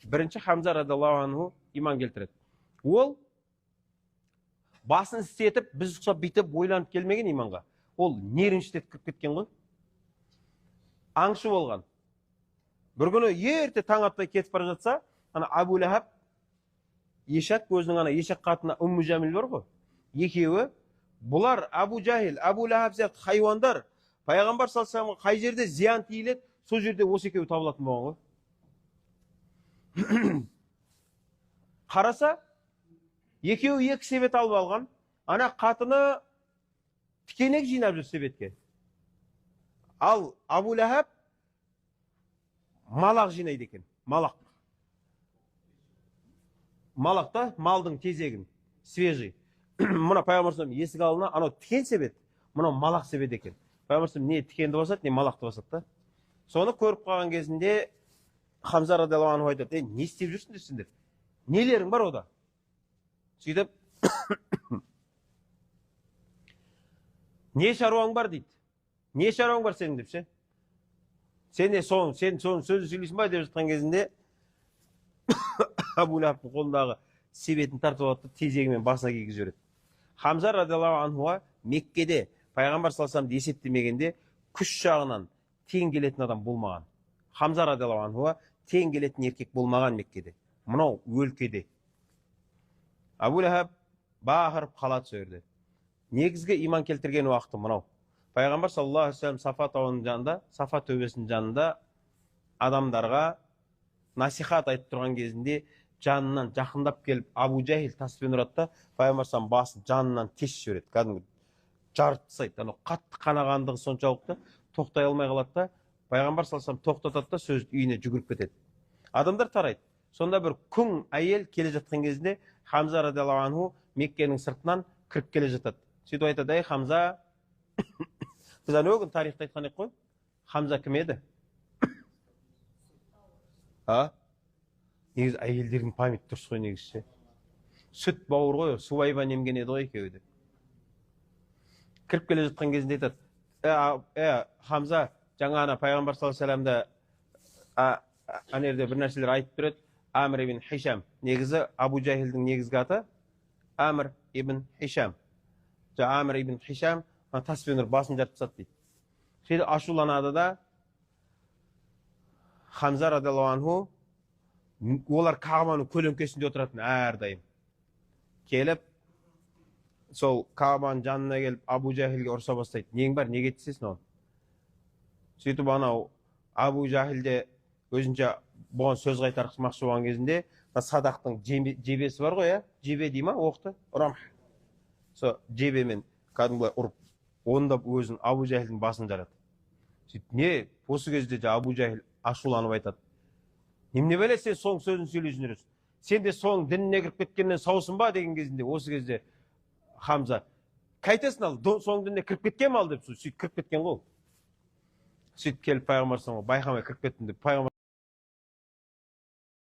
Бірінші Хамза радиаллаху анху иман келтіреді. Ол басын істетіп, біз ұқсап бүйтіп ойланып келмеген иманға. Ол нервничать кіріп кеткен ғой. Аңшы болған. Бір күні ерте таң атпай кетіп бара жатса, ана Абу Лахаб ешек, өзінің ана ешек қатыны Умму Жәмил бар ғой. Екеуі, бұлар Абу Жахил, Абу Лахаб сияқты хайуандар, пайғамбар саллаллаху алейхи ва саллям қай жерде зиян тиіледі, сол жерде осы екеуі табылатын болған ғой. Қараса, екеуі екі себет алып алған, ана қатыны тікенек жинап жүр себетке. Ал Абу Лахаб малақ жинайды екен, малақ. Малақта малдың тезегін, свежий. Мұна пайғамбар саллаллаху алейхи ва саллям есік алдына, анау тікен себет, мұна малақ себет екен. Пайғамбар саллаллаху алейхи ва саллям не тікенді басады, не малақты басады. Соны көріп қалған кезінде Хамза радиаллаху анху айтады: не істеп жүрсіңдер сендер? Нелерің бар ода? Сөйтіп, не шаруаң бар дейді. Не шаруаң бар сенің деп ше. Сен соның сөзі сөйлейсің ба деп жатқан кезінде Абу Лахабтың қолындағы себетін тартып алады, тезегімен басына кигізіп жібереді. Хамза радиаллаху анхуға Меккеде пайғамбар саллаллаху алейхи ва саллям есептемегенде күш жағынан тең келетін адам болмаған. Хамза радиаллаху анхуға тең келетін еркек болмаған Меккеде. Мынау өлкеде. Абу Лахаб бақырып қалады сол жерде. Негізгі иман келтірген уақыты мынау. Пайғамбар саллаллаху алейхи ва саллям Сафа тауының жанында, Сафа төбесінің жанында адамдарға насихат айтып тұрған кезінде жанынан жақындап келіп Абу Жахил таспен ұрады да, пайғамбар саллаллаху алейхи ва саллям басын жанынан тесіп жібереді. Кәдімгі жарып тастайды. Анау қатты қанағандығы соншалықты тоқтай алмай қалады да, пайғамбар саллаллаху алейхи ва саллям тоқтатады да, сөз үйіне жүгіріп кетеді. Адамдар тарайды. Сонда бір күң әйел келе жатқан кезінде Хамза радиаллаху анху Меккенің сыртынан кіріп келе жатады. Сөйтіп айтады: ей Хамза, біз ана күн тарихта айтқан едік қой, Хамза кім еді? Негізі әйелдердің памяты дұрыс қой негізі. Сүт бауыр ғой, Суайба немген еді ғой екеуі де. Кіріп келе жатқан кезінде айтады: Хамза, жаңа ана пайғамбар саллаллаху алейхи ва саллямда ана жерде бір нәрселер айтып тұрады. Амр ибн Хишам. Негізі Абу Жахилдің негізгі аты Амр ибн Хишам. Амр ибн Хишам таспен ұрып басын жарып тастады дейді. Сөйтіп ашуланады да Хамза радиаллаху анху, олар Кағбаның көлеңкесінде отыратын әрдайым. Келіп, сол Кағбаның жанына келіп Абу Жахилге ұрса бастайды. Нең бар, неге тисесің оны? Сөйтіп анау Абу Жахилде өзінше бұған сөз қайтармақшы болған кезінде Садақтың жебесі бар ғой, жебе дей ма, оқты, ұрам. Сол жебемен кәдімгі ұрып, онда өзін Абу Жахилдің басын жарады. Сөйтіп, не? Осы кезде Абу Жахил ашуланып айтады: немене бәле сен соң сөзін сөйлей жүресің? Сен де соң дініне кіріп кеткеннен саусың ба деген кезінде, осы кезде Хамза: қайтесің ал, соң дініне кіріп кеткен ме ал деп, сөйтіп кіріп кеткен ғой. Сөйтіп келіп пайғамбар саллаллаху алейхи ва саллям байқамай кіріп кеттім деп пайғамбар